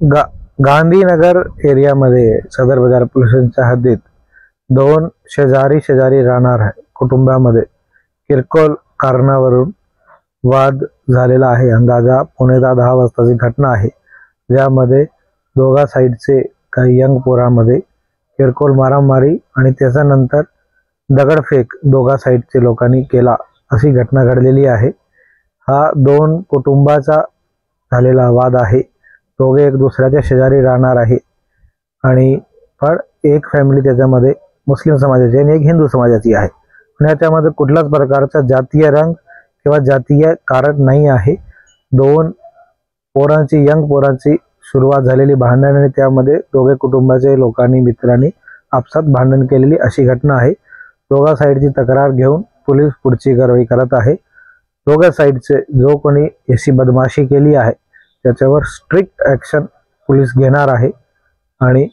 गांधीनगर एरियामध्ये सदर बाजार पोलिसांच्या हद्दीत दोन शेजारी राहणार कुटुंबामध्ये किरकोळ कारणावरून वाद झालेला आहे। अंदाजा 9:45 वाजताची घटना आहे, ज्यामध्ये दोघा साईडचे काही यंग पोरामध्ये किरकोळ मारामारी आणि त्याच्यानंतर दगडफेक दोघा साईडचे लोकांनी केला अशी घटना घडलेली आहे। हा दोन कुटुंबाचा झालेला वाद आहे। दोघे एक दुसऱ्याच्या शेजारी राहणार आहे आणि पण एक फॅमिली त्याच्यामध्ये मुस्लिम समाजाची आणि एक हिंदू समाजाची आहे। पण याच्यामध्ये कुठल्याच प्रकारचा जातीय रंग किंवा जातीय कारण नाही आहे। दोन पोरांची यंग पोरांची सुरुवात झालेली भांडण आणि त्यामध्ये दोघे कुटुंबाचे लोकांनी मित्रांनी आपसात भांडण केलेली अशी घटना आहे। दोघा साईडची तक्रार घेऊन पोलीस पुढची कारवाई करत आहे। दोघा साईडचे जो कोणी अशी बदमाशी केली आहे त्याच्यावर स्ट्रिक्ट ॲक्शन पोलीस घेणार आहे आणि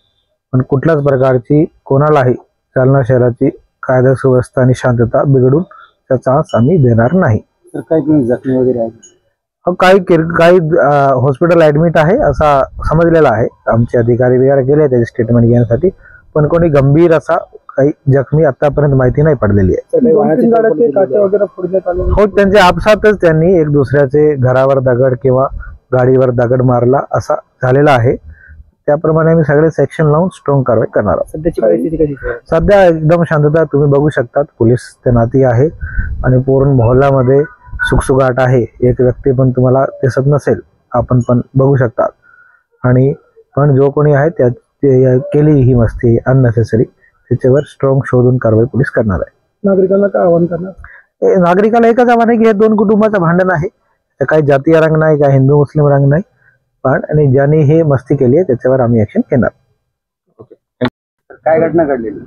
पण कुठल्याच प्रकारची कोणालाही जालना शहराची कायदा सुव्यवस्था आणि शांतता बिघडून त्याचा चान्स आम्ही देणार नाही। तर काही जखमी वगैरे आहे? काही हॉस्पिटल ऍडमिट आहे असा समजलेला आहे। आमचे अधिकारी वगैरे गेले त्याचे स्टेटमेंट घेण्यासाठी, पण कोणी गंभीर असा काही जखमी आतापर्यंत माहिती नाही पडलेली आहे। हो, त्यांच्या आपसातच त्यांनी एक दुसऱ्याचे घरावर दगड किंवा गाडीवर दगड मारला असा झालेला आहे। त्याप्रमाणे आम्ही सगळे सेक्शन लावून स्ट्रॉंग कारवाई करणार आहोत। सध्याची परिस्थिती कशी आहे? सध्या एकदम शांतता तुम्ही बघू शकतात, पोलीस तैनाती आहे आणि पूर्ण मोहल्ल्यामध्ये सुखसुगाट आहे। एक व्यक्ती पण तुम्हाला दिसत नसेल, आपण पण बघू शकतात। आणि पण जो कोणी आहे त्या केली ही मस्ती अननेसेसरी, त्याच्यावर स्ट्रॉंग शोधून कारवाई पोलीस करणार आहे। नागरिकांना काय आवाहन करणार? नागरिकाला एकच आव्हान आहे की हे दोन कुटुंबाचं भांडण आहे, काही जातीय रंग नाही, काही हिंदू मुस्लिम रंग नाही, पण आणि ज्यांनी हे मस्ती केली आहे त्याच्यावर आम्ही ऍक्शन घेणार। काय घटना घडलेली?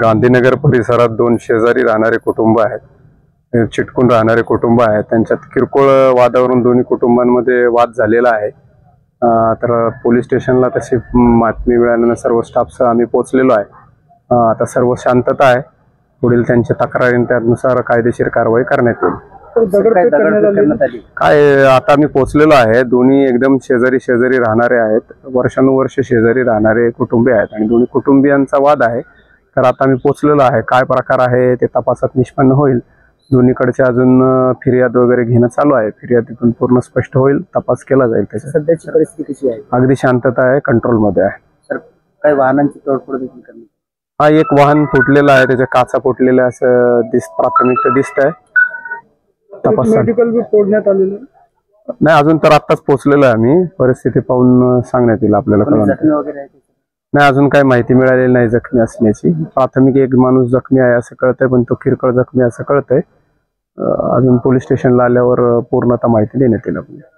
गांधीनगर परिसरात दोन शेजारी राहणारे कुटुंब आहेत, चिटकून राहणारे कुटुंब आहेत। त्यांच्यात किरकोळ वादावरून दोन्ही कुटुंबांमध्ये वाद झालेला आहे। तर पोलीस स्टेशनला तशी बातमी मिळाल्यानं सर्व स्टाफसह आम्ही पोहोचलेलो आहे। आता सर्व शांतता आहे। पुढील त्यांच्या तक्रारीनुसार कायदेशीर कारवाई करण्यात येईल। काय आता आम्ही पोहोचलेलो आहे। दोन्ही एकदम शेजारी राहणारे आहेत, वर्षानुवर्ष शेजारी राहणारे कुटुंबे आहेत आणि दोन्ही कुटुंबियांचा वाद आहे। तर आता आम्ही पोहोचलेलो आहे। काय प्रकार आहे ते तपासात निष्पन्न होईल। दोन्हीकडचे अजून फिर्याद वगैरे घेणं चालू आहे। फिर्यादीतून पूर्ण स्पष्ट होईल, तपास केला जाईल। त्याची सध्याची परिस्थिती कशी आहे? अगदी शांतता आहे, कंट्रोलमध्ये आहे। सर, काही वाहनांची तोडफोड देखील करण्यात? हा, एक वाहन फुटलेलं आहे, त्याच्या काचा फुटलेल्या असं प्राथमिक दिसत आहे। मेडिकल बी फोडण्यात आलेलं नाही, अजून तर आत्ताच पोहोचलेलो आहे आम्ही। परिस्थिती पाहून सांगण्यात येईल आपल्याला। नाही, अजून काही माहिती मिळालेली नाही जखमी असण्याची। प्राथमिक एक माणूस जखमी आहे असं कळतंय, पण तो किरकोळ जखमी असं कळतंय। अजून पोलीस स्टेशनला आल्यावर पूर्णतः माहिती देण्यात येईल आपल्याला।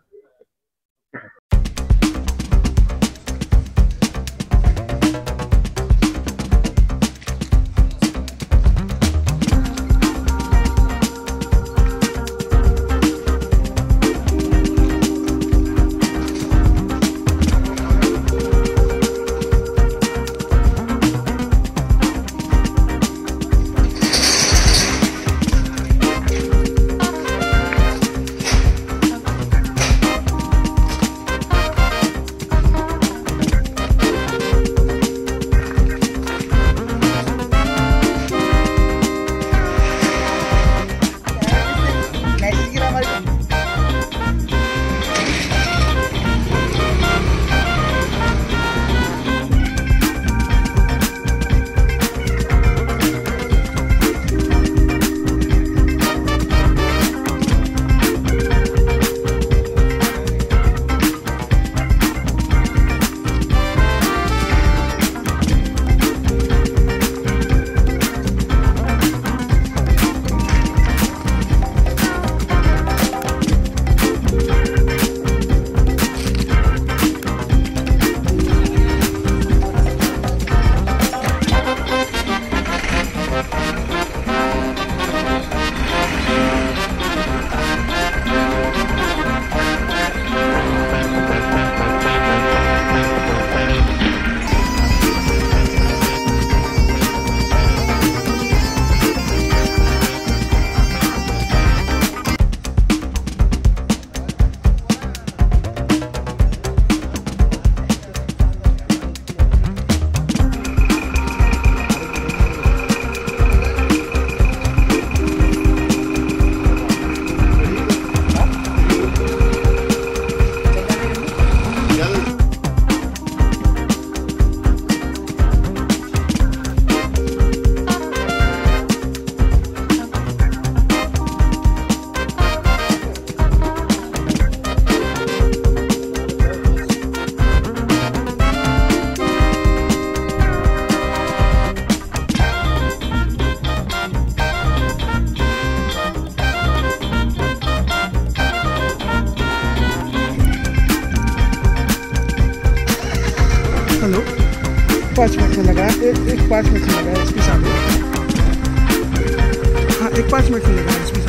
5 मिनट में लगा, एक 5 मिनट में लगा एसपी साहब। हाँ, एक 5 मिनट में लगा एसपी साहब।